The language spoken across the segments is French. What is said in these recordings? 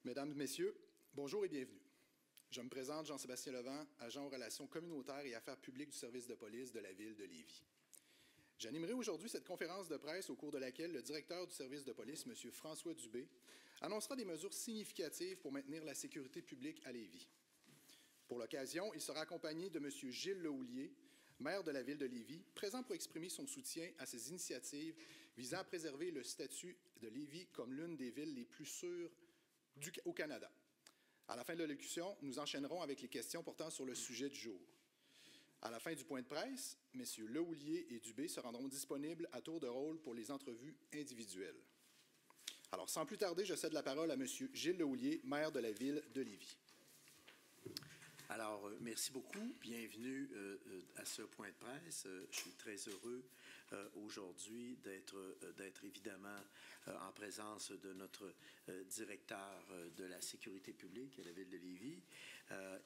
Mesdames, Messieurs, bonjour et bienvenue. Je me présente, Jean-Sébastien Levent, agent aux relations communautaires et affaires publiques du service de police de la Ville de Lévis. J'animerai aujourd'hui cette conférence de presse au cours de laquelle le directeur du service de police, M. François Dubé, annoncera des mesures significatives pour maintenir la sécurité publique à Lévis. Pour l'occasion, il sera accompagné de M. Gilles Lehoulier, maire de la Ville de Lévis, présent pour exprimer son soutien à ces initiatives visant à préserver le statut de Lévis comme l'une des villes les plus sûres au Canada. À la fin de l'allocution, nous enchaînerons avec les questions portant sur le sujet du jour. À la fin du point de presse, M. Lehoulier et Dubé se rendront disponibles à tour de rôle pour les entrevues individuelles. Alors, sans plus tarder, je cède la parole à M. Gilles Lehoulier, maire de la Ville de Lévis. Alors, merci beaucoup. Bienvenue à ce point de presse. Je suis très heureux aujourd'hui d'être évidemment en présence de notre directeur de la sécurité publique à la Ville de Lévis.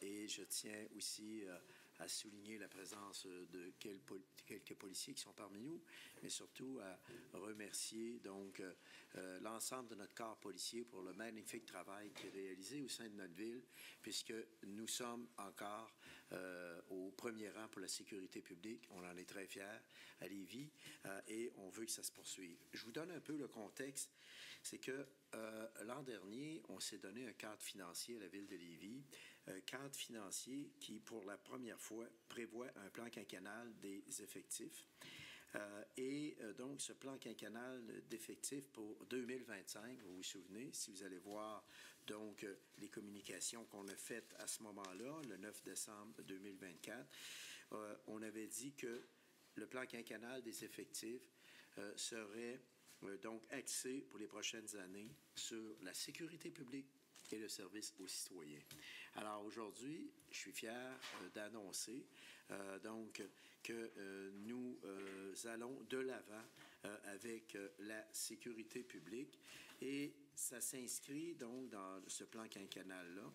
Et je tiens aussi à souligner la présence de quelques policiers qui sont parmi nous, mais surtout à remercier donc l'ensemble de notre corps policier pour le magnifique travail qui est réalisé au sein de notre ville, puisque nous sommes encore au premier rang pour la sécurité publique. On en est très fiers à Lévis et on veut que ça se poursuive. Je vous donne un peu le contexte. C'est que l'an dernier, on s'est donné un cadre financier à la Ville de Lévis, un cadre financier qui, pour la première fois, prévoit un plan quinquennal des effectifs. Donc, ce plan quinquennal d'effectifs pour 2025, vous vous souvenez, si vous allez voir donc les communications qu'on a faites à ce moment-là, le 9 décembre 2024, on avait dit que le plan quinquennal des effectifs serait donc axé pour les prochaines années sur la sécurité publique et le service aux citoyens. Alors aujourd'hui, je suis fier d'annoncer donc que nous allons de l'avant avec la sécurité publique et ça s'inscrit donc dans ce plan quinquennal-là.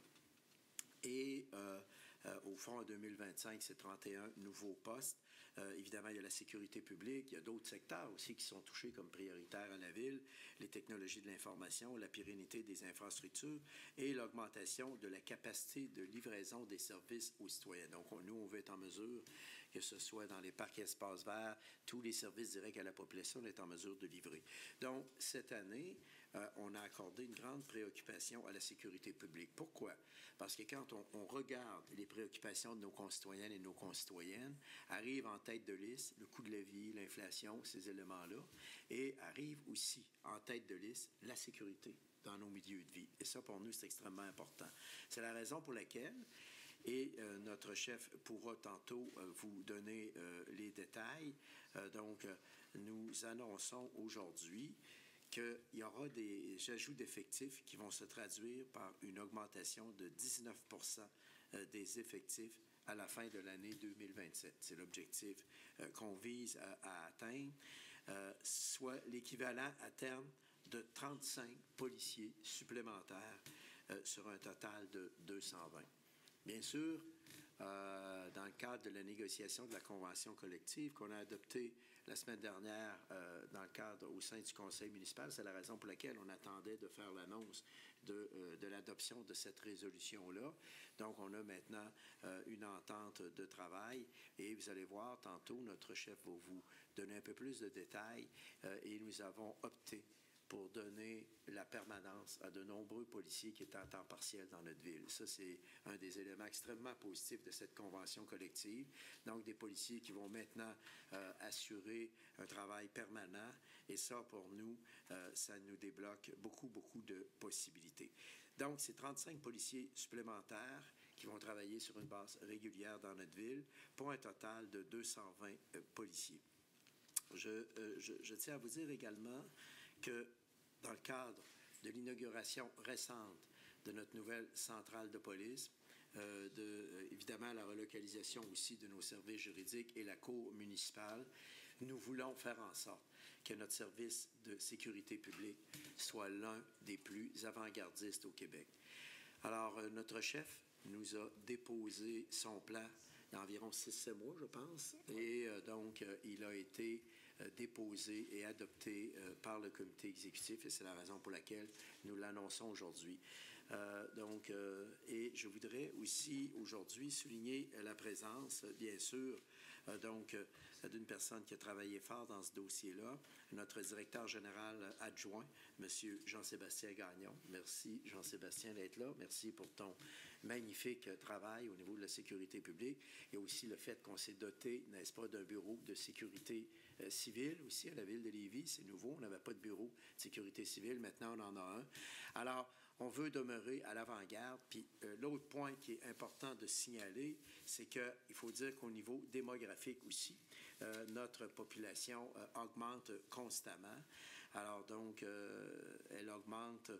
Et au fond, en 2025, c'est 31 nouveaux postes. Évidemment, il y a la sécurité publique. Il y a d'autres secteurs aussi qui sont touchés comme prioritaires à la Ville. Les technologies de l'information, la pérennité des infrastructures et l'augmentation de la capacité de livraison des services aux citoyens. Donc, nous, on veut être en mesure, que ce soit dans les parcs et espaces verts, tous les services directs à la population, on est en mesure de livrer. Donc, cette année, on a accordé une grande préoccupation à la sécurité publique. Pourquoi? Parce que quand on regarde les préoccupations de nos concitoyennes et de nos concitoyennes, arrive en tête de liste le coût de la vie, l'inflation, ces éléments-là, et arrive aussi en tête de liste la sécurité dans nos milieux de vie. Et ça, pour nous, c'est extrêmement important. C'est la raison pour laquelle, et notre chef pourra tantôt vous donner les détails, donc nous annonçons aujourd'hui qu'il y aura des ajouts d'effectifs qui vont se traduire par une augmentation de 19 des effectifs à la fin de l'année 2027. C'est l'objectif qu'on vise à atteindre, soit l'équivalent à terme de 35 policiers supplémentaires sur un total de 220. Bien sûr, dans le cadre de la négociation de la convention collective qu'on a adoptée la semaine dernière dans le cadre au sein du conseil municipal, c'est la raison pour laquelle on attendait de faire l'annonce de l'adoption de cette résolution-là. Donc, on a maintenant une entente de travail et vous allez voir, tantôt, notre chef va vous donner un peu plus de détails et nous avons opté pour donner la permanence à de nombreux policiers qui étaient à temps partiel dans notre ville. Ça, c'est un des éléments extrêmement positifs de cette convention collective. Donc, des policiers qui vont maintenant assurer un travail permanent. Et ça, pour nous, ça nous débloque beaucoup, beaucoup de possibilités. Donc, c'est 35 policiers supplémentaires qui vont travailler sur une base régulière dans notre ville pour un total de 220 policiers. Je tiens à vous dire également que dans le cadre de l'inauguration récente de notre nouvelle centrale de police, évidemment la relocalisation aussi de nos services juridiques et la cour municipale, nous voulons faire en sorte que notre service de sécurité publique soit l'un des plus avant-gardistes au Québec. Alors, notre chef nous a déposé son plan il y a environ 6-7 mois, je pense. Et donc, il a été déposé et adopté par le comité exécutif et c'est la raison pour laquelle nous l'annonçons aujourd'hui. Et je voudrais aussi aujourd'hui souligner la présence, bien sûr, d'une personne qui a travaillé fort dans ce dossier-là, notre directeur général adjoint, M. Jean-Sébastien Gagnon. Merci, Jean-Sébastien, d'être là. Merci pour ton magnifique travail au niveau de la sécurité publique et aussi le fait qu'on s'est doté, n'est-ce pas, d'un bureau de sécurité civile aussi à la ville de Lévis. C'est nouveau, on n'avait pas de bureau de sécurité civile, maintenant on en a un. Alors, on veut demeurer à l'avant-garde. Puis l'autre point qui est important de signaler, c'est qu'il faut dire qu'au niveau démographique aussi, notre population augmente constamment. Alors donc, elle augmente,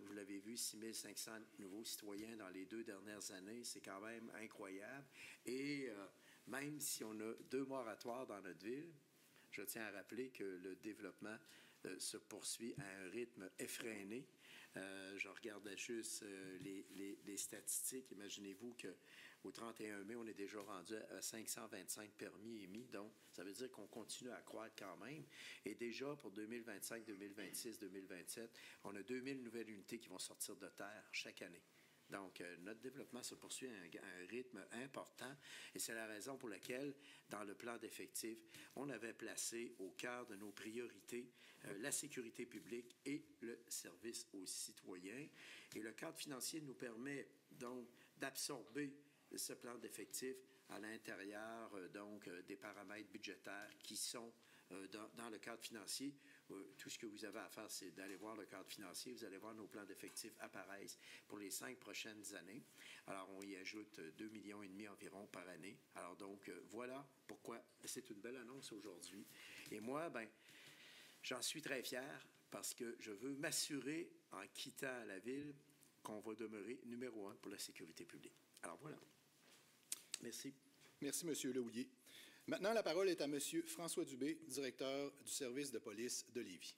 vous l'avez vu, 6 500 nouveaux citoyens dans les 2 dernières années. C'est quand même incroyable. Et même si on a 2 moratoires dans notre ville, je tiens à rappeler que le développement se poursuit à un rythme effréné. Je regardais juste les statistiques. Imaginez-vous qu'au 31 mai, on est déjà rendu à 525 permis émis. Donc, ça veut dire qu'on continue à croître quand même. Et déjà, pour 2025, 2026, 2027, on a 2000 nouvelles unités qui vont sortir de terre chaque année. Donc, notre développement se poursuit à un rythme important et c'est la raison pour laquelle, dans le plan d'effectifs, on avait placé au cœur de nos priorités la sécurité publique et le service aux citoyens. Et le cadre financier nous permet donc d'absorber ce plan d'effectifs à l'intérieur des paramètres budgétaires qui sont dans le cadre financier. Tout ce que vous avez à faire, c'est d'aller voir le cadre financier. Vous allez voir nos plans d'effectifs apparaissent pour les 5 prochaines années. Alors, on y ajoute 2,5 millions environ par année. Alors donc, voilà pourquoi c'est une belle annonce aujourd'hui. Et moi, j'en suis très fier parce que je veux m'assurer, en quittant la ville, qu'on va demeurer numéro 1 pour la sécurité publique. Alors voilà. Merci. Merci, M. Lehouillier. Maintenant, la parole est à M. François Dubé, directeur du service de police de Lévis.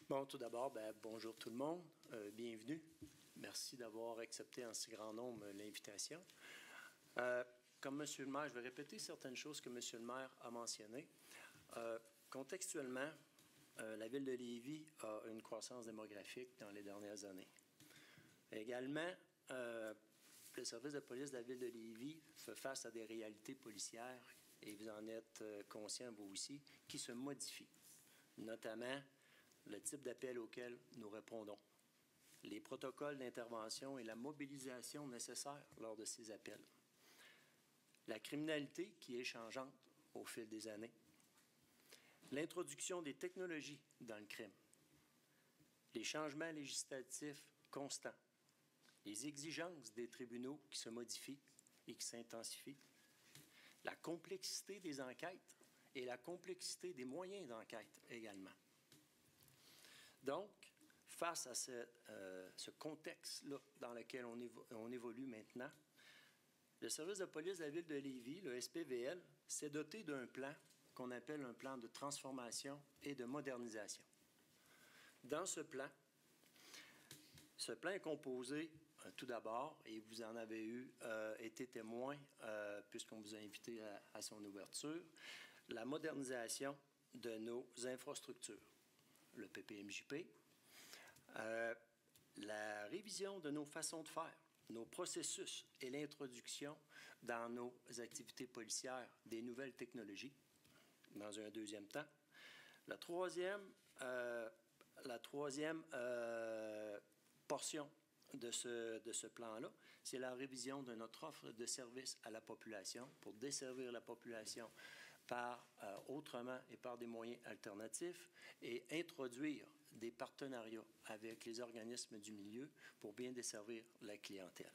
Bon, tout d'abord, bonjour tout le monde. Bienvenue. Merci d'avoir accepté en si grand nombre l'invitation. Comme M. le maire, je vais répéter certaines choses que M. le maire a mentionnées. Contextuellement, la ville de Lévis a une croissance démographique dans les dernières années. Également, le service de police de la ville de Lévis fait face à des réalités policières, et vous en êtes conscient, vous aussi, qui se modifient, notamment le type d'appel auquel nous répondons, les protocoles d'intervention et la mobilisation nécessaire lors de ces appels, la criminalité qui est changeante au fil des années, l'introduction des technologies dans le crime, les changements législatifs constants, les exigences des tribunaux qui se modifient et qui s'intensifient, la complexité des enquêtes et la complexité des moyens d'enquête également. Donc, face à ce contexte-là dans lequel on évolue maintenant, le service de police de la ville de Lévis, le SPVL, s'est doté d'un plan qu'on appelle un plan de transformation et de modernisation. Dans ce plan est composé tout d'abord, et vous en avez été témoin puisqu'on vous a invité à son ouverture, la modernisation de nos infrastructures, le PPMJP, la révision de nos façons de faire, nos processus et l'introduction dans nos activités policières des nouvelles technologies, dans un deuxième temps. La troisième portion de ce plan-là, c'est la révision de notre offre de services à la population pour desservir la population autrement et par des moyens alternatifs et introduire des partenariats avec les organismes du milieu pour bien desservir la clientèle.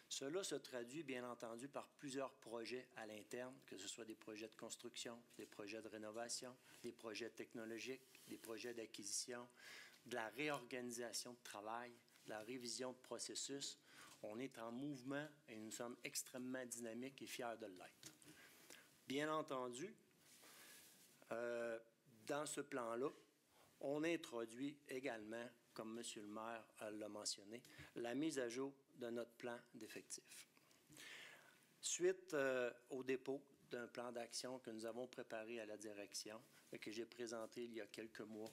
Cela se traduit, bien entendu, par plusieurs projets à l'interne, que ce soit des projets de construction, des projets de rénovation, des projets technologiques, des projets d'acquisition, de la réorganisation de travail, de la révision de processus. On est en mouvement et nous sommes extrêmement dynamiques et fiers de l'être. Bien entendu, dans ce plan-là, on introduit également, comme M. le maire l'a mentionné, la mise à jour de notre plan d'effectifs. Suite au dépôt d'un plan d'action que nous avons préparé à la direction et que j'ai présenté il y a quelques mois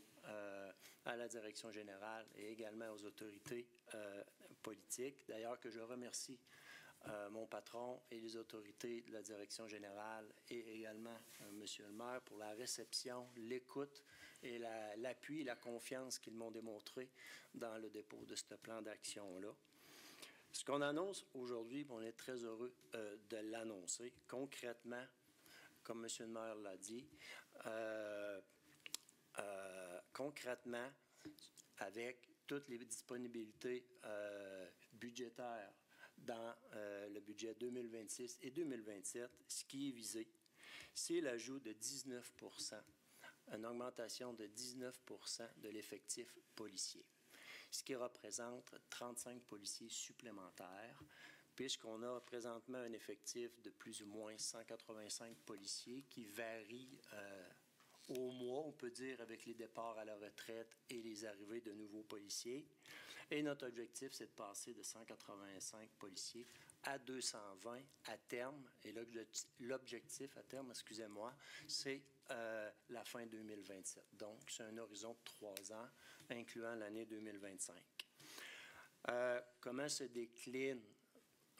à la direction générale et également aux autorités politiques. D'ailleurs, que je remercie mon patron et les autorités de la direction générale et également Monsieur le maire pour la réception, l'écoute et l'appui et la confiance qu'ils m'ont démontré dans le dépôt de ce plan d'action-là. Ce qu'on annonce aujourd'hui, on est très heureux de l'annoncer concrètement, comme Monsieur le maire l'a dit, concrètement, avec toutes les disponibilités budgétaires dans le budget 2026 et 2027, ce qui est visé, c'est l'ajout de 19 %, une augmentation de 19 % de l'effectif policier, ce qui représente 35 policiers supplémentaires, puisqu'on a présentement un effectif de plus ou moins 185 policiers qui varie au mois, on peut dire, avec les départs à la retraite et les arrivées de nouveaux policiers. Et notre objectif, c'est de passer de 185 policiers à 220 à terme. Et l'objectif à terme, excusez-moi, c'est la fin 2027. Donc, c'est un horizon de 3 ans, incluant l'année 2025. Comment se décline,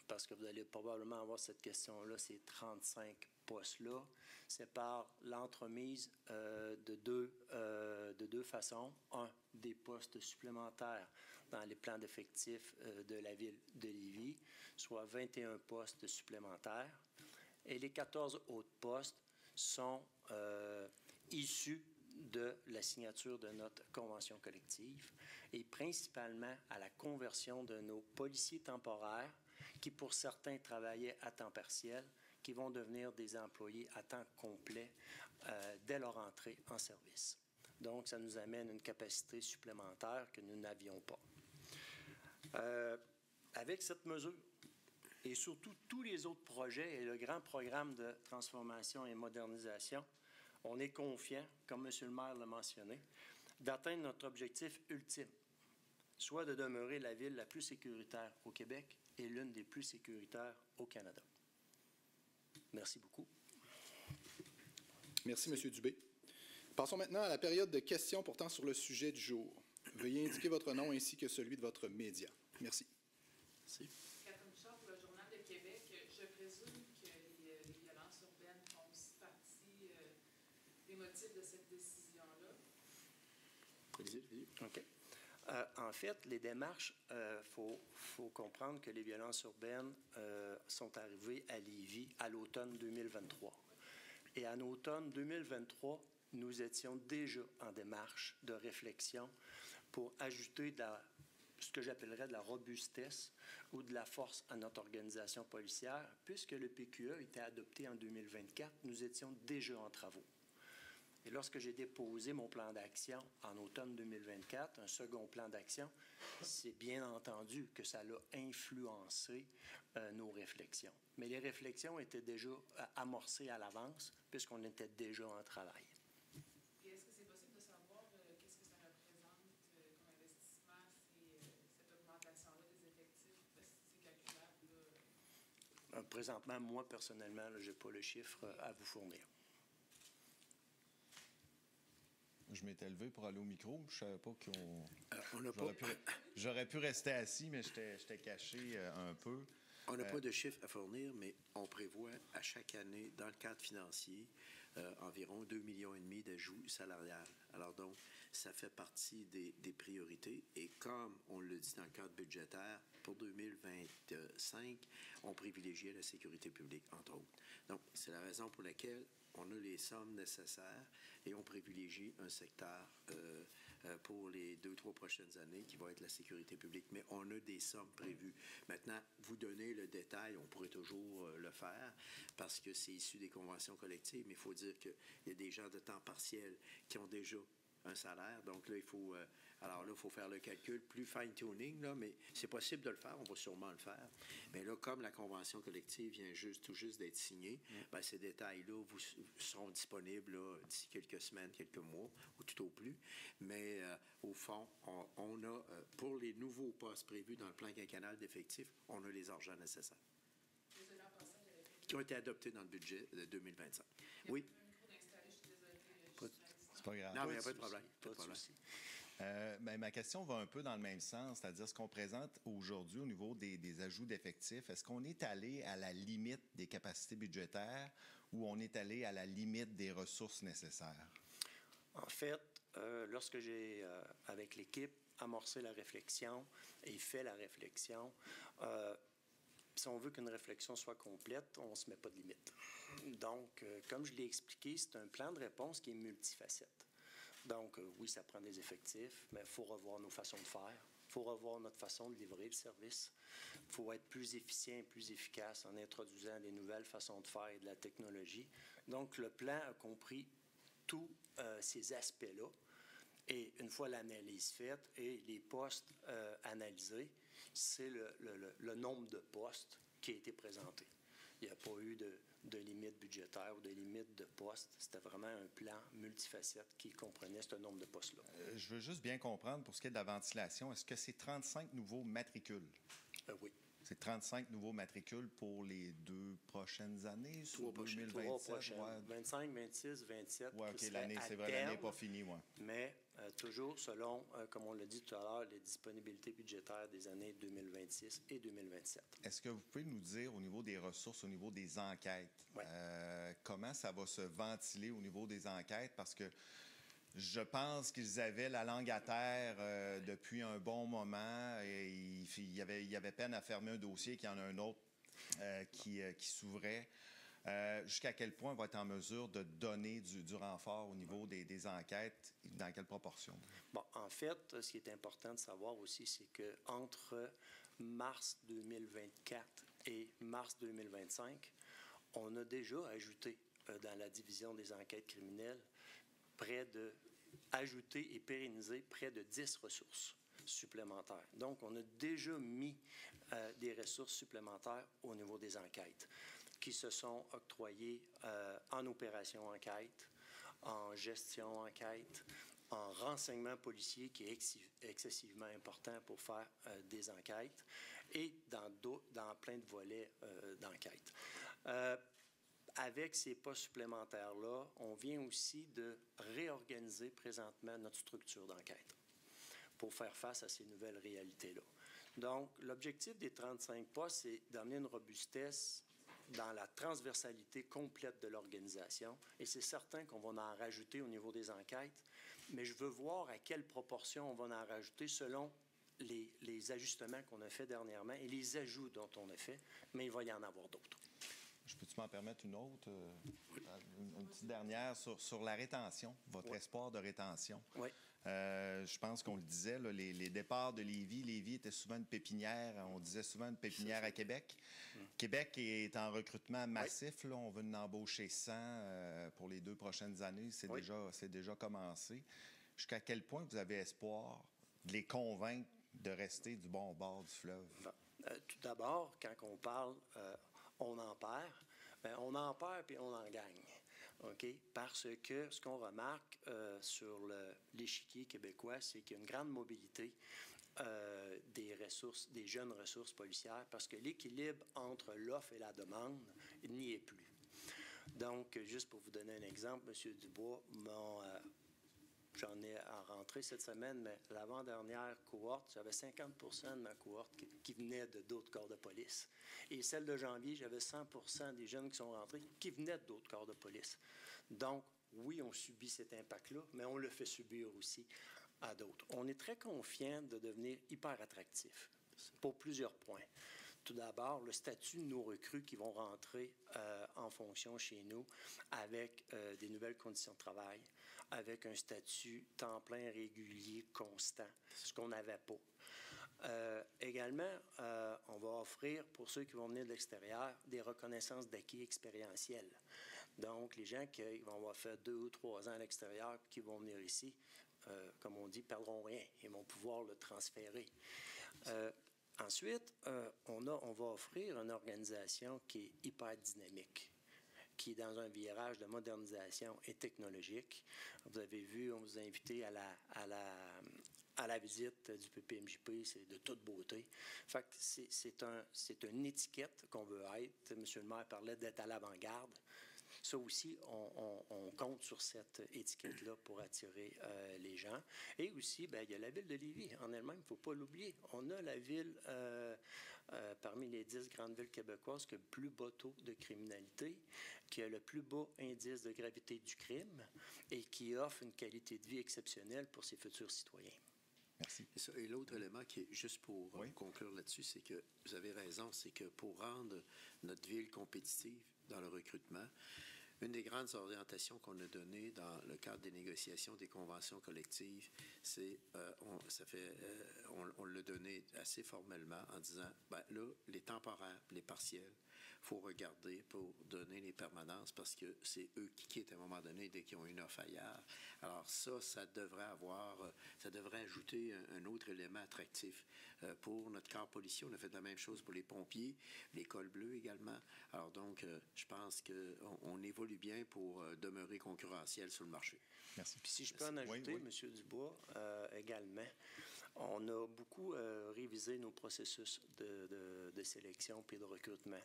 parce que vous allez probablement avoir cette question-là, ces 35 postes-là, c'est par l'entremise de deux façons. Un, des postes supplémentaires dans les plans d'effectifs de la ville de Lévis, soit 21 postes supplémentaires. Et les 14 autres postes sont issus de la signature de notre convention collective et principalement à la conversion de nos policiers temporaires qui, pour certains, travaillaient à temps partiel, qui vont devenir des employés à temps complet dès leur entrée en service. Donc, ça nous amène une capacité supplémentaire que nous n'avions pas. Avec cette mesure, et surtout tous les autres projets et le grand programme de transformation et modernisation, on est confiant, comme M. le maire l'a mentionné, d'atteindre notre objectif ultime, soit de demeurer la ville la plus sécuritaire au Québec et l'une des plus sécuritaires au Canada. Merci beaucoup. Merci, M. Dubé. Passons maintenant à la période de questions portant sur le sujet du jour. Veuillez indiquer votre nom ainsi que celui de votre média. Merci. Merci. Catherine Bouchard pour le Journal de Québec. Je présume que les violences urbaines font aussi partie des motifs de cette décision-là. OK. En fait, les démarches, faut comprendre que les violences urbaines sont arrivées à Lévis à l'automne 2023. Et en automne 2023, nous étions déjà en démarche de réflexion pour ajouter ce que j'appellerais de la robustesse ou de la force à notre organisation policière. Puisque le PQE était adopté en 2024, nous étions déjà en travaux. Et lorsque j'ai déposé mon plan d'action en automne 2024, un second plan d'action, c'est bien entendu que ça a influencé nos réflexions. Mais les réflexions étaient déjà amorcées à l'avance puisqu'on était déjà en travail. Et est-ce que c'est possible de savoir qu'est-ce que ça représente comme investissement, cette augmentation-là des effectifs? C'est calculable? Présentement, moi, personnellement, je n'ai pas le chiffre à vous fournir. Je m'étais levé pour aller au micro. Je savais pas qu'on... J'aurais pu rester assis, mais j'étais caché un peu. On n'a pas de chiffres à fournir, mais on prévoit à chaque année, dans le cadre financier, environ 2,5 millions d'ajouts salariales. Alors donc, ça fait partie des priorités. Et comme on le dit dans le cadre budgétaire, pour 2025, on privilégiait la sécurité publique, entre autres. Donc, c'est la raison pour laquelle on a les sommes nécessaires et on privilégie un secteur pour les 2-3 prochaines années qui va être la sécurité publique. Mais on a des sommes prévues. Maintenant, vous donner le détail, on pourrait toujours le faire parce que c'est issu des conventions collectives, mais il faut dire qu'il y a des gens de temps partiel qui ont déjà un salaire. Donc là, il faut faire le calcul plus fine-tuning, là, mais c'est possible de le faire, on va sûrement le faire. Mais là, comme la convention collective vient tout juste d'être signée, bien, ces détails-là seront disponibles d'ici quelques semaines, quelques mois, ou tout au plus. Mais au fond, on a, pour les nouveaux postes prévus dans le plan quinquennal d'effectifs, on a les argents nécessaires qui ont été adoptés dans le budget de 2025. Oui. C'est pas grave. Non, mais il n'y a pas de problème. Pas de souci. Ma question va un peu dans le même sens, c'est-à-dire ce qu'on présente aujourd'hui au niveau des ajouts d'effectifs. Est-ce qu'on est allé à la limite des capacités budgétaires ou on est allé à la limite des ressources nécessaires? En fait, lorsque j'ai, avec l'équipe, amorcé la réflexion et fait la réflexion, si on veut qu'une réflexion soit complète, on ne se met pas de limite. Donc, comme je l'ai expliqué, c'est un plan de réponse qui est multifacette. Donc, oui, ça prend des effectifs, mais il faut revoir nos façons de faire. Il faut revoir notre façon de livrer le service. Il faut être plus efficient et plus efficace en introduisant des nouvelles façons de faire et de la technologie. Donc, le plan a compris tous ces aspects-là. Et une fois l'analyse faite et les postes analysés, c'est le nombre de postes qui a été présenté. Il n'y a pas eu de limite budgétaire ou de limite de postes. C'était vraiment un plan multifacette qui comprenait ce nombre de postes-là. Je veux juste bien comprendre, pour ce qui est de la ventilation, est-ce que c'est 35 nouveaux matricules? Oui. C'est 35 nouveaux matricules pour les 2 prochaines années? Trois prochaines. 2027, ouais. 25, 26, 27. Oui, OK, l'année, c'est vrai, l'année n'est pas finie, moi. Mais toujours selon, comme on l'a dit tout à l'heure, les disponibilités budgétaires des années 2026 et 2027. Est-ce que vous pouvez nous dire au niveau des ressources, au niveau des enquêtes, ouais. Comment ça va se ventiler au niveau des enquêtes? Parce que je pense qu'ils avaient la langue à terre depuis un bon moment et il y avait peine à fermer un dossier, qu'il y en a un autre qui s'ouvrait. Jusqu'à quel point on va être en mesure de donner du renfort au niveau des enquêtes? Dans quelle proportion? Bon, en fait, ce qui est important de savoir aussi, c'est qu'entre mars 2024 et mars 2025, on a déjà ajouté dans la division des enquêtes criminelles ajouté et pérennisé près de 10 ressources supplémentaires. Donc, on a déjà mis des ressources supplémentaires au niveau des enquêtes qui se sont octroyées en opération enquête, en gestion enquête, en renseignement policier qui est excessivement important pour faire des enquêtes et dans plein de volets d'enquête. Avec ces postes supplémentaires-là, on vient aussi de réorganiser présentement notre structure d'enquête pour faire face à ces nouvelles réalités-là. Donc, l'objectif des 35 postes, c'est d'amener une robustesse dans la transversalité complète de l'organisation. Et c'est certain qu'on va en rajouter au niveau des enquêtes, mais je veux voir à quelle proportion on va en rajouter selon les ajustements qu'on a faits dernièrement et les ajouts dont on a fait, mais il va y en avoir d'autres. Je peux-tu m'en permettre une autre? Une petite dernière sur la rétention, votre espoir de rétention. Oui. Je pense qu'on le disait, là, les départs de Lévis. Lévis était souvent une pépinière, on disait souvent une pépinière à Québec. Québec est en recrutement massif. Là, on veut en embaucher 100 pour les 2 prochaines années. C'est déjà commencé. Jusqu'à quel point vous avez espoir de les convaincre de rester du bon bord du fleuve? Tout d'abord, quand on parle... on en perd, bien, on en perd puis on en gagne. Okay? Parce que ce qu'on remarque sur l'échiquier québécois, c'est qu'il y a une grande mobilité des jeunes ressources policières parce que l'équilibre entre l'offre et la demande n'y est plus. Donc, juste pour vous donner un exemple, M. Dubois, j'en ai à rentrer cette semaine, mais l'avant-dernière cohorte, j'avais 50 % de ma cohorte qui venait d'autres corps de police. Et celle de janvier, j'avais 100 % des jeunes qui sont rentrés qui venaient d'autres corps de police. Donc, oui, on subit cet impact-là, mais on le fait subir aussi à d'autres. On est très confiant de devenir hyper attractif pour plusieurs points. Tout d'abord, le statut de nos recrues qui vont rentrer en fonction chez nous avec des nouvelles conditions de travail, avec un statut temps plein régulier constant, ce qu'on n'avait pas. Également, on va offrir, pour ceux qui vont venir de l'extérieur, des reconnaissances d'acquis expérientiels. Donc, les gens qui vont avoir fait 2 ou 3 ans à l'extérieur qui vont venir ici, comme on dit, ne perdront rien. Ils vont pouvoir le transférer. Ensuite, on va offrir une organisation qui est hyper dynamique, qui est dans un virage de modernisation et technologique. Vous avez vu, on vous a invité à la visite du PPMJP, c'est de toute beauté. Fait que c'est une étiquette qu'on veut être. M. le maire parlait d'être à l'avant-garde. ça aussi, on compte sur cette étiquette-là pour attirer les gens. Et aussi, bien, il y a la ville de Lévis en elle-même, il ne faut pas l'oublier. On a la ville, parmi les 10 grandes villes québécoises, qui a le plus bas taux de criminalité, qui a le plus bas indice de gravité du crime et qui offre une qualité de vie exceptionnelle pour ses futurs citoyens. Merci. Et l'autre élément qui est juste pour conclure là-dessus, c'est que vous avez raison, c'est que pour rendre notre ville compétitive dans le recrutement, une des grandes orientations qu'on a données dans le cadre des négociations des conventions collectives, c'est, on l'a donné assez formellement en disant, ben là, les temporaires, les partiels, il faut regarder pour donner les permanences parce que c'est eux qui quittent à un moment donné dès qu'ils ont une offre ailleurs. Alors ça devrait ajouter un autre élément attractif pour notre corps policier. On a fait la même chose pour les pompiers, les cols bleus également. Alors donc, je pense qu'on évolue bien pour demeurer concurrentiel sur le marché. Merci. Puis si je peux en ajouter, M. Dubois, également, on a beaucoup révisé nos processus de sélection puis de recrutement.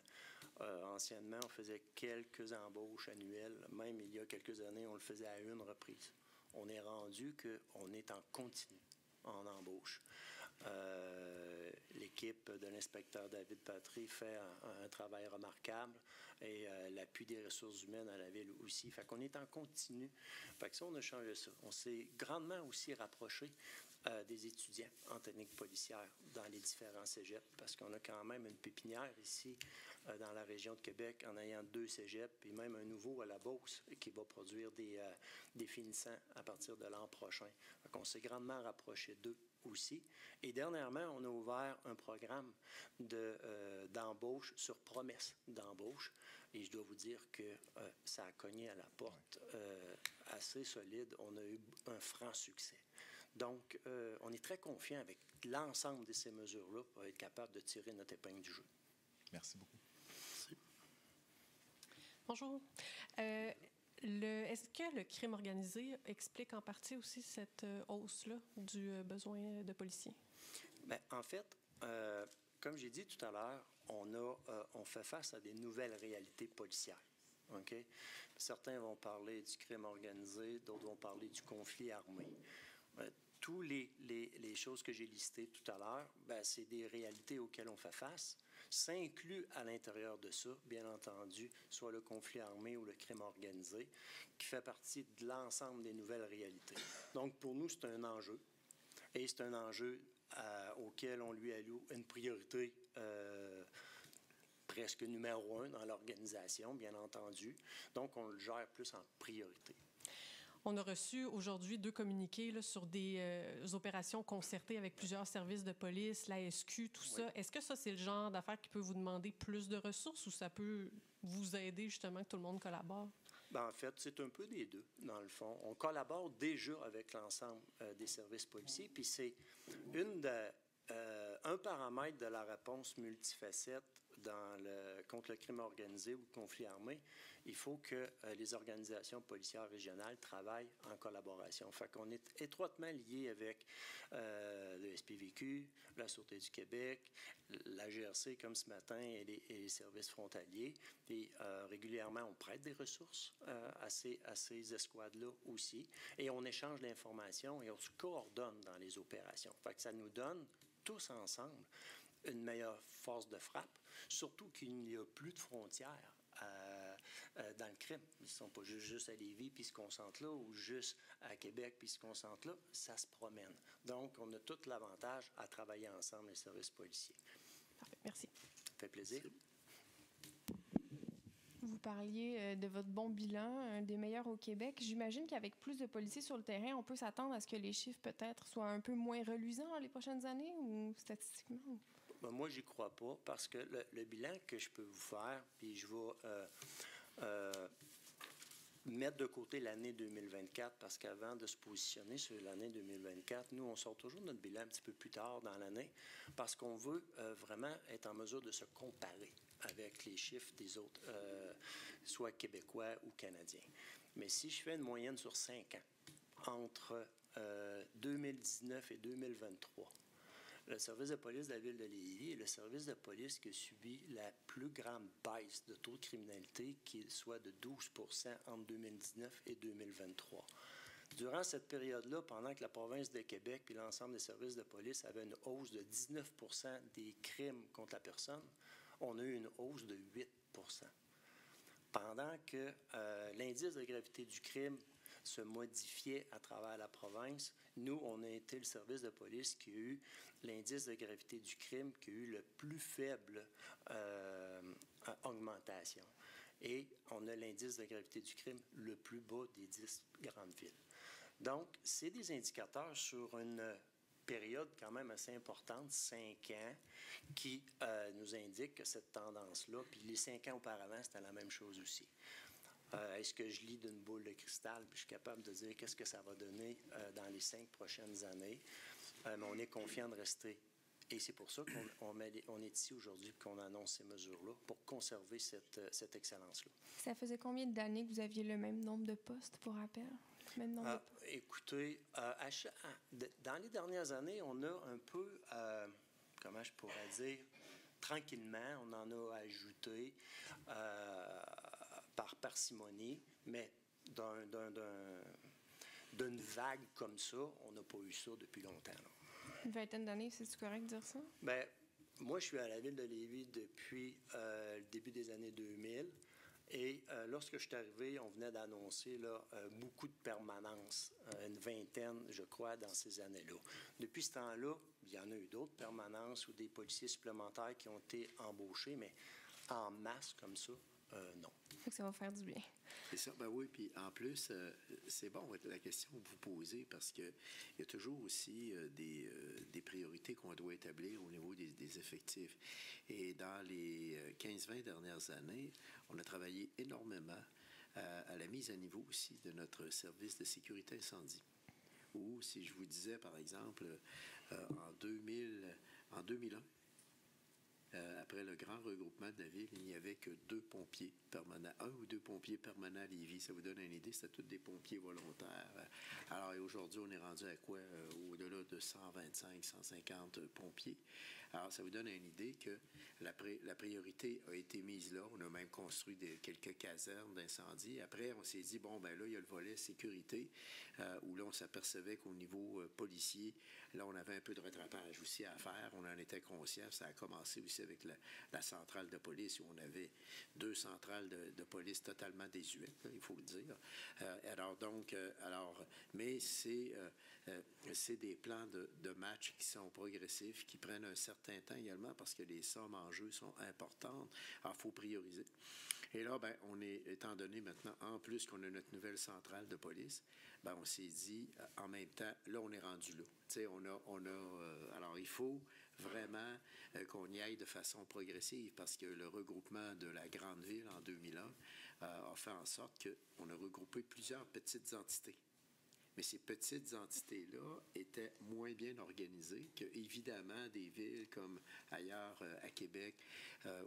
Anciennement, on faisait quelques embauches annuelles. Même il y a quelques années, on le faisait à une reprise. On est rendu qu'on est en continu en embauche. L'équipe de l'inspecteur David Patry fait un travail remarquable et l'appui des ressources humaines à la ville aussi. Fait qu'on est en continu. Fait que ça, on a changé ça. On s'est grandement aussi rapproché des étudiants en technique policière dans les différents cégeps parce qu'on a quand même une pépinière ici dans la région de Québec en ayant 2 cégeps et même un nouveau à la Beauce qui va produire des finissants à partir de l'an prochain. Fait qu'on s'est grandement rapproché d'eux aussi. Et dernièrement, on a ouvert un programme d'embauche sur promesse d'embauche. Et je dois vous dire que ça a cogné à la porte assez solide. On a eu un franc succès. Donc, on est très confiant avec l'ensemble de ces mesures-là pour être capable de tirer notre épingle du jeu. Merci beaucoup. Merci. Bonjour. Est-ce que le crime organisé explique en partie aussi cette hausse-là du besoin de policiers? Bien, en fait, comme j'ai dit tout à l'heure, on fait face à des nouvelles réalités policières. Okay? Certains vont parler du crime organisé, d'autres vont parler du conflit armé. Tous les choses que j'ai listées tout à l'heure, c'est des réalités auxquelles on fait face. Ça inclut à l'intérieur de ça, bien entendu, soit le conflit armé ou le crime organisé, qui fait partie de l'ensemble des nouvelles réalités. Donc, pour nous, c'est un enjeu. Et c'est un enjeu auquel on lui alloue une priorité presque numéro 1 dans l'organisation, bien entendu. Donc, on le gère plus en priorité. On a reçu aujourd'hui 2 communiqués là, sur des opérations concertées avec plusieurs services de police, la SQ, tout ça. Est-ce que ça, c'est le genre d'affaires qui peut vous demander plus de ressources ou ça peut vous aider justement que tout le monde collabore? En fait, c'est un peu des deux, dans le fond. On collabore déjà avec l'ensemble des services policiers, puis c'est un paramètre de la réponse multifacette contre le crime organisé ou le conflit armé. Il faut que les organisations policières régionales travaillent en collaboration. Fait qu'on est étroitement liés avec le SPVQ, la Sûreté du Québec, la GRC comme ce matin et les services frontaliers. Et régulièrement, on prête des ressources à ces escouades-là aussi. Et on échange l'information et on se coordonne dans les opérations. Fait que ça nous donne tous ensemble une meilleure force de frappe, surtout qu'il n'y a plus de frontières dans le crime. Ils ne sont pas juste à Lévis puis ils se concentrent là ou juste à Québec puis ils se concentrent là. Ça se promène. Donc, on a tout l'avantage à travailler ensemble, les services policiers. Parfait. Merci. Ça fait plaisir. Vous parliez de votre bon bilan, un des meilleurs au Québec. J'imagine qu'avec plus de policiers sur le terrain, on peut s'attendre à ce que les chiffres peut-être soient un peu moins reluisants dans les prochaines années ou statistiquement? Moi, j'y crois pas parce que le bilan que je peux vous faire, puis je vais mettre de côté l'année 2024 parce qu'avant de se positionner sur l'année 2024, nous, on sort toujours notre bilan un petit peu plus tard dans l'année parce qu'on veut vraiment être en mesure de se comparer avec les chiffres des autres, soit québécois ou canadiens. Mais si je fais une moyenne sur 5 ans, entre 2019 et 2023, Le service de police de la ville de Lévis est le service de police qui a subi la plus grande baisse de taux de criminalité, qui soit de 12 % entre 2019 et 2023. Durant cette période-là, pendant que la province de Québec et l'ensemble des services de police avaient une hausse de 19 % des crimes contre la personne, on a eu une hausse de 8 %. Pendant que l'indice de gravité du crime se modifiait à travers la province, nous, on a été le service de police qui a eu l'indice de gravité du crime qui a eu le plus faible augmentation. Et on a l'indice de gravité du crime le plus bas des 10 grandes villes. Donc, c'est des indicateurs sur une période quand même assez importante, 5 ans, qui nous indiquent que cette tendance-là, puis les 5 ans auparavant, c'était la même chose aussi. Est-ce que je lis d'une boule de cristal, puis je suis capable de dire qu'est-ce que ça va donner dans les 5 prochaines années? Mais on est confiant de rester. Et c'est pour ça qu'on est ici aujourd'hui et qu'on annonce ces mesures-là pour conserver cette excellence-là. Ça faisait combien d'années que vous aviez le même nombre de postes, pour rappel? Même nombre de postes? Écoutez, dans les dernières années, on a un peu, comment je pourrais dire, tranquillement, on en a ajouté par parcimonie, mais d'une vague comme ça, on n'a pas eu ça depuis longtemps. Là. Une vingtaine d'années, c'est-tu correct de dire ça? Bien, moi, je suis à la ville de Lévis depuis le début des années 2000. Et lorsque je suis arrivé, on venait d'annoncer là, beaucoup de permanences, une vingtaine, je crois, dans ces années-là. Depuis ce temps-là, il y en a eu d'autres permanences ou des policiers supplémentaires qui ont été embauchés, mais en masse comme ça, non. Fait que ça va faire du bien. C'est ça, ben oui, puis en plus, c'est bon la question que vous posez parce qu'il y a toujours aussi des priorités qu'on doit établir au niveau des effectifs. Et dans les 15-20 dernières années, on a travaillé énormément à la mise à niveau aussi de notre service de sécurité incendie. Ou si je vous disais, par exemple, en 2001, après le grand regroupement de la ville, il n'y avait que 2 pompiers permanents, 1 ou 2 pompiers permanents à Lévis. Ça vous donne une idée, c'était tous des pompiers volontaires. Alors, aujourd'hui, on est rendu à quoi? Au-delà de 125, 150 pompiers. Alors, ça vous donne une idée que la priorité a été mise là. On a même construit quelques casernes d'incendie. Après, on s'est dit, bon, ben là, il y a le volet sécurité, où là, on s'apercevait qu'au niveau policier, là, on avait un peu de rattrapage aussi à faire. On en était conscient. Ça a commencé aussi avec la centrale de police, où on avait 2 centrales de police totalement désuètes, là, il faut le dire. Mais c'est des plans de match qui sont progressifs, qui prennent un certain temps également parce que les sommes en jeu sont importantes. Alors, il faut prioriser. Et là, ben, étant donné maintenant, en plus qu'on a notre nouvelle centrale de police, ben, on s'est dit, en même temps, là, on est rendu là. Tu sais, alors, il faut vraiment qu'on y aille de façon progressive parce que le regroupement de la grande ville en 2001 a fait en sorte qu'on a regroupé plusieurs petites entités. Mais ces petites entités-là étaient moins bien organisées que, évidemment, des villes comme ailleurs à Québec,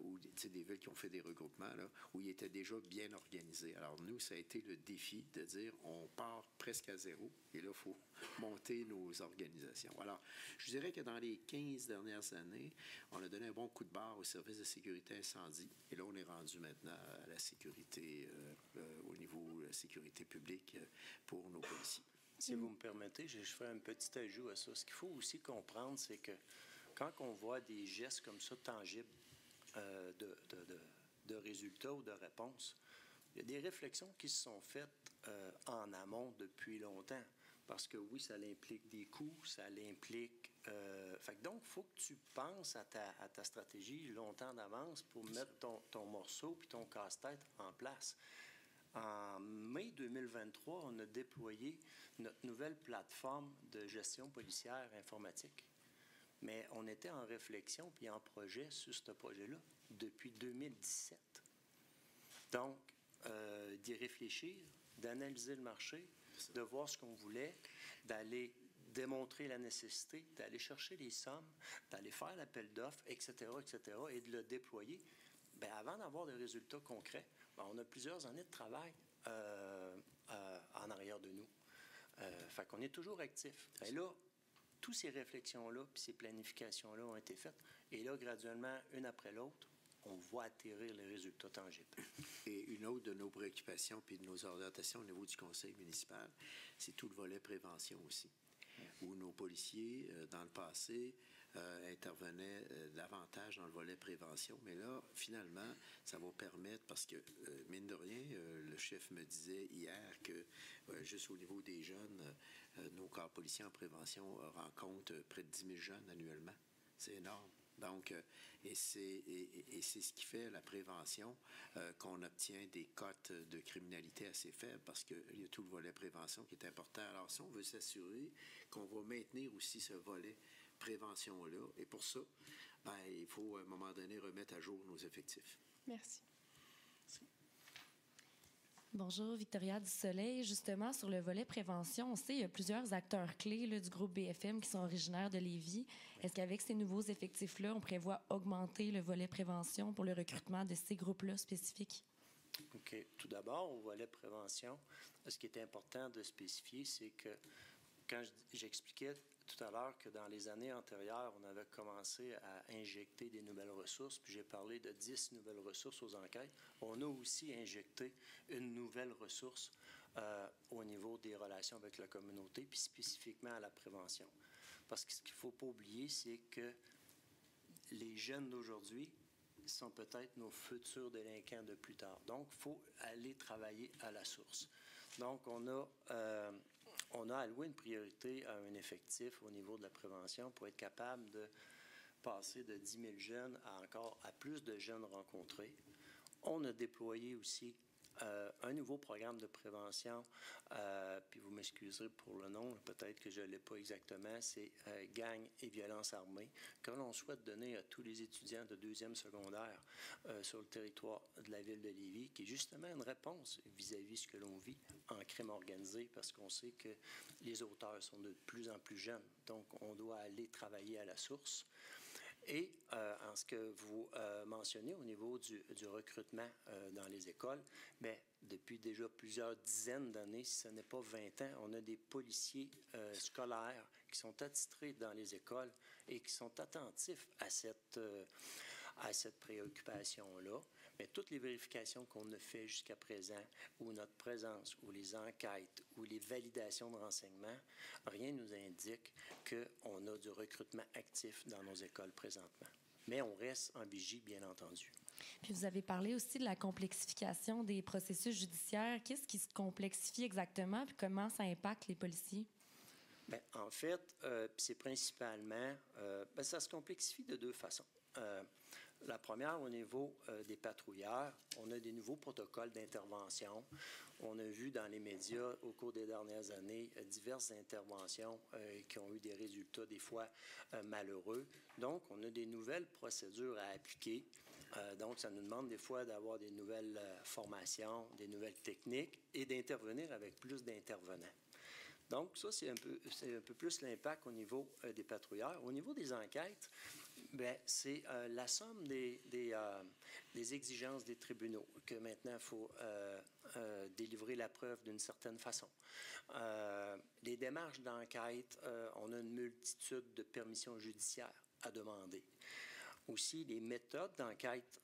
ou des villes qui ont fait des regroupements, là, où ils étaient déjà bien organisés. Alors, nous, ça a été le défi de dire on part presque à zéro et là, il faut monter nos organisations. Alors, je dirais que dans les 15 dernières années, on a donné un bon coup de barre au service de sécurité incendie. Et là, on est rendu maintenant à la sécurité, au niveau de la sécurité publique pour nos policiers. Si vous me permettez, je ferai un petit ajout à ça. Ce qu'il faut aussi comprendre, c'est que quand on voit des gestes comme ça tangibles de résultats ou de réponses, il y a des réflexions qui se sont faites en amont depuis longtemps. Parce que oui, ça implique des coûts, ça l'implique... donc, il faut que tu penses à ta stratégie longtemps d'avance pour mettre ton morceau puis ton casse-tête en place. En mai 2023, on a déployé notre nouvelle plateforme de gestion policière informatique. Mais on était en réflexion puis en projet sur ce projet-là depuis 2017. Donc, d'y réfléchir, d'analyser le marché, de voir ce qu'on voulait, d'aller démontrer la nécessité, d'aller chercher les sommes, d'aller faire l'appel d'offres, etc., et de le déployer. Bien, avant d'avoir des résultats concrets, on a plusieurs années de travail en arrière de nous. Fait qu'on est toujours actif. Et là, toutes ces réflexions-là puis ces planifications-là ont été faites. Et là, graduellement, une après l'autre, on voit atterrir les résultats tangibles. Et une autre de nos préoccupations puis de nos orientations au niveau du conseil municipal, c'est tout le volet prévention aussi, où nos policiers, dans le passé, intervenaient davantage dans le volet prévention. Mais là, finalement, ça va permettre, parce que, mine de rien, le chef me disait hier que, juste au niveau des jeunes, nos corps policiers en prévention rencontrent près de 10 000 jeunes annuellement. C'est énorme. Donc, et c'est ce qui fait la prévention, qu'on obtient des cotes de criminalité assez faibles parce qu'il y a tout le volet prévention qui est important. Alors, si on veut s'assurer qu'on va maintenir aussi ce volet prévention-là, et pour ça, ben, il faut à un moment donné remettre à jour nos effectifs. Merci. Bonjour, Victoria du Soleil. Justement, sur le volet prévention, on sait qu'il y a plusieurs acteurs clés là, du groupe BFM qui sont originaires de Lévis. Est-ce qu'avec ces nouveaux effectifs-là, on prévoit augmenter le volet prévention pour le recrutement de ces groupes-là spécifiques? OK. Tout d'abord, au volet prévention, ce qui est important de spécifier, c'est que quand j'expliquais tout à l'heure que dans les années antérieures, on avait commencé à injecter des nouvelles ressources, puis j'ai parlé de 10 nouvelles ressources aux enquêtes. On a aussi injecté une nouvelle ressource au niveau des relations avec la communauté, puis spécifiquement à la prévention. Parce que ce qu'il ne faut pas oublier, c'est que les jeunes d'aujourd'hui sont peut-être nos futurs délinquants de plus tard. Donc, il faut aller travailler à la source. Donc, on a alloué une priorité à un effectif au niveau de la prévention pour être capable de passer de 10 000 jeunes à plus de jeunes rencontrés. On a déployé aussi un nouveau programme de prévention, puis vous m'excuserez pour le nom, peut-être que je ne l'ai pas exactement, c'est Gang et violence armée, que l'on souhaite donner à tous les étudiants de deuxième secondaire sur le territoire de la ville de Lévis, qui est justement une réponse vis-à-vis ce que l'on vit en crime organisé, parce qu'on sait que les auteurs sont de plus en plus jeunes, donc on doit aller travailler à la source. Et en ce que vous mentionnez au niveau du recrutement dans les écoles, bien, depuis déjà plusieurs dizaines d'années, si ce n'est pas 20 ans, on a des policiers scolaires qui sont attitrés dans les écoles et qui sont attentifs à cette préoccupation-là. Mais toutes les vérifications qu'on a faites jusqu'à présent, ou notre présence, ou les enquêtes, ou les validations de renseignements, rien ne nous indique qu'on a du recrutement actif dans nos écoles présentement. Mais on reste en vigie, bien entendu. Puis vous avez parlé aussi de la complexification des processus judiciaires. Qu'est-ce qui se complexifie exactement, puis comment ça impacte les policiers? Bien, en fait, c'est principalement, ça se complexifie de deux façons. La première, au niveau des patrouilleurs, on a des nouveaux protocoles d'intervention. On a vu dans les médias au cours des dernières années diverses interventions qui ont eu des résultats des fois malheureux. Donc, on a des nouvelles procédures à appliquer. Donc, ça nous demande des fois d'avoir des nouvelles formations, des nouvelles techniques et d'intervenir avec plus d'intervenants. Donc, ça, c'est un peu plus l'impact au niveau des patrouilleurs. Au niveau des enquêtes, bien, c'est la somme des exigences des tribunaux que maintenant il faut délivrer la preuve d'une certaine façon. Les démarches d'enquête, on a une multitude de permissions judiciaires à demander. Aussi, les méthodes d'enquête,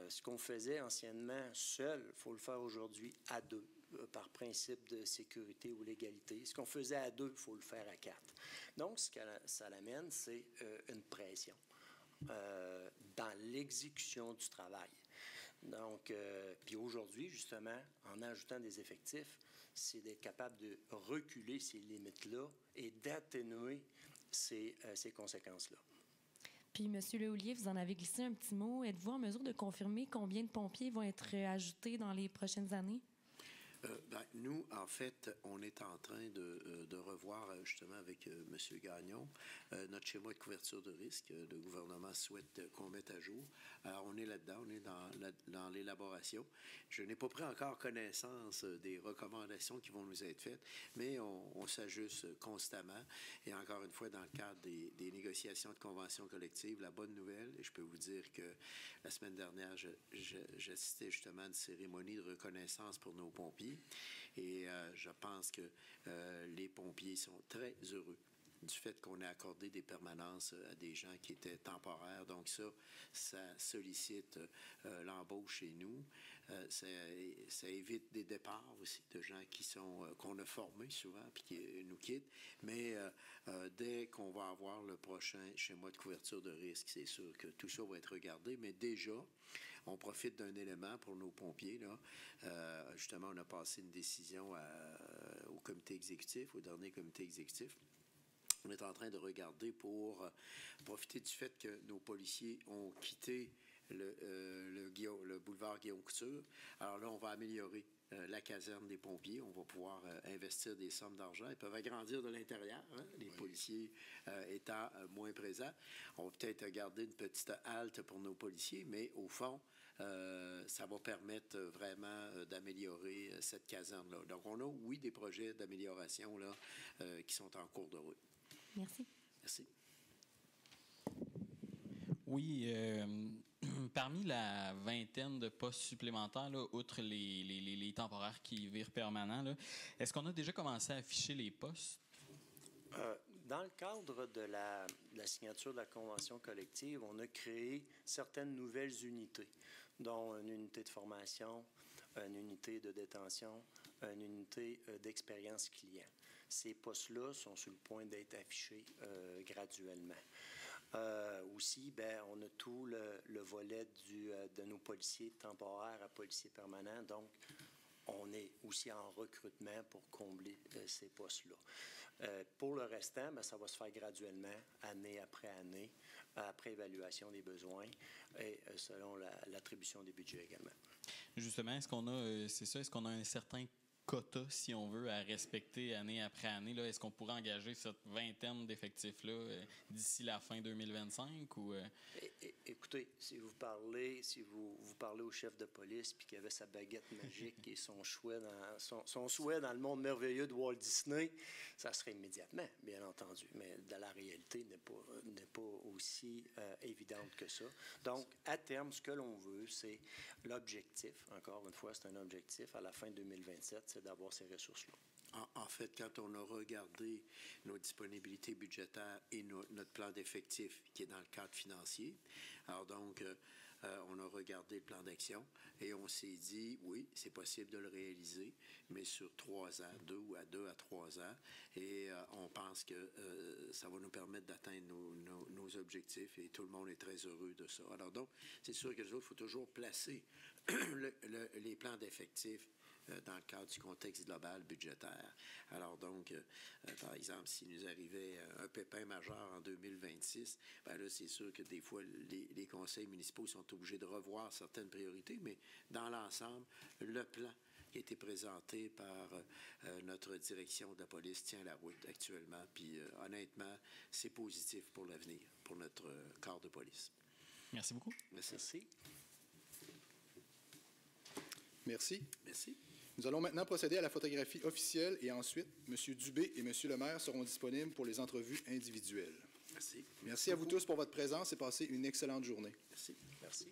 ce qu'on faisait anciennement seul, il faut le faire aujourd'hui à deux, par principe de sécurité ou légalité. Ce qu'on faisait à deux, il faut le faire à quatre. Donc, ce que ça l'amène, c'est une pression dans l'exécution du travail. Donc, puis aujourd'hui, justement, en ajoutant des effectifs, c'est d'être capable de reculer ces limites-là et d'atténuer ces conséquences-là. Puis, M. Lehouillier, vous en avez glissé un petit mot. Êtes-vous en mesure de confirmer combien de pompiers vont être ajoutés dans les prochaines années? Nous, en fait, on est en train de revoir, justement, avec M. Gagnon, notre schéma de couverture de risque. Le gouvernement souhaite qu'on mette à jour. Alors, on est là-dedans, on est dans l'élaboration. Je n'ai pas pris encore connaissance des recommandations qui vont nous être faites, mais on s'ajuste constamment. Et encore une fois, dans le cadre des négociations de conventions collectives, la bonne nouvelle, et je peux vous dire que la semaine dernière, j'assistais justement à une cérémonie de reconnaissance pour nos pompiers. Et je pense que les pompiers sont très heureux du fait qu'on ait accordé des permanences à des gens qui étaient temporaires. Donc ça sollicite l'embauche chez nous. Ça évite des départs aussi de gens qu'on a formés souvent puis qui nous quittent. Mais dès qu'on va avoir le prochain schéma de couverture de risque, c'est sûr que tout ça va être regardé. Mais déjà, on profite d'un élément pour nos pompiers. Là. Justement, on a passé une décision au comité exécutif, au dernier comité exécutif. On est en train de regarder pour profiter du fait que nos policiers ont quitté le boulevard Guillaume Couture. Alors là, on va améliorer la caserne des pompiers. On va pouvoir investir des sommes d'argent. Ils peuvent agrandir de l'intérieur, hein, les policiers étant moins présents. On va peut-être garder une petite halte pour nos policiers, mais au fond, ça va permettre vraiment d'améliorer cette caserne-là. Donc, on a, oui, des projets d'amélioration là, qui sont en cours de route. Merci. Merci. Oui, parmi la vingtaine de postes supplémentaires, là, outre les temporaires qui virent permanents, là, est-ce qu'on a déjà commencé à afficher les postes? Dans le cadre de la signature de la convention collective, on a créé certaines nouvelles unités, dont une unité de formation, une unité de détention, une unité d'expérience client. Ces postes-là sont sur le point d'être affichés graduellement. Aussi, on a tout le volet de nos policiers temporaires à policiers permanents. Donc, on est aussi en recrutement pour combler ces postes-là. Pour le restant, ça va se faire graduellement, année après année, après évaluation des besoins et selon l'attribution des budgets également. Justement, est-ce qu'on a un certain quota, si on veut, à respecter année après année? Là? Est-ce qu'on pourrait engager cette vingtaine d'effectifs-là d'ici la fin 2025? Ou, Écoutez, si vous parlez au chef de police puis qu'il avait sa baguette magique et son souhait dans le monde merveilleux de Walt Disney, ça serait immédiatement, bien entendu. Mais la réalité n'est pas aussi évidente que ça. Donc, à terme, ce que l'on veut, c'est l'objectif. Encore une fois, c'est un objectif à la fin 2027, c'est d'avoir ces ressources-là. En fait, quand on a regardé nos disponibilités budgétaires et notre plan d'effectifs qui est dans le cadre financier, alors donc, on a regardé le plan d'action et on s'est dit, oui, c'est possible de le réaliser, mais sur 3 ans, 2 à 3 ans, et on pense que ça va nous permettre d'atteindre nos objectifs et tout le monde est très heureux de ça. Alors donc, c'est sûr qu'il faut toujours placer les plans d'effectifs dans le cadre du contexte global budgétaire. Alors donc, par exemple, s'il nous arrivait un pépin majeur en 2026, là, c'est sûr que des fois, les conseils municipaux sont obligés de revoir certaines priorités, mais dans l'ensemble, le plan qui a été présenté par notre direction de la police tient la route actuellement. Puis honnêtement, c'est positif pour l'avenir, pour notre corps de police. Merci beaucoup. Merci. Merci. Merci. Nous allons maintenant procéder à la photographie officielle et ensuite, M. Dubé et M. Lemaire seront disponibles pour les entrevues individuelles. Merci. Merci à vous tous pour votre présence et passez une excellente journée. Merci. Merci.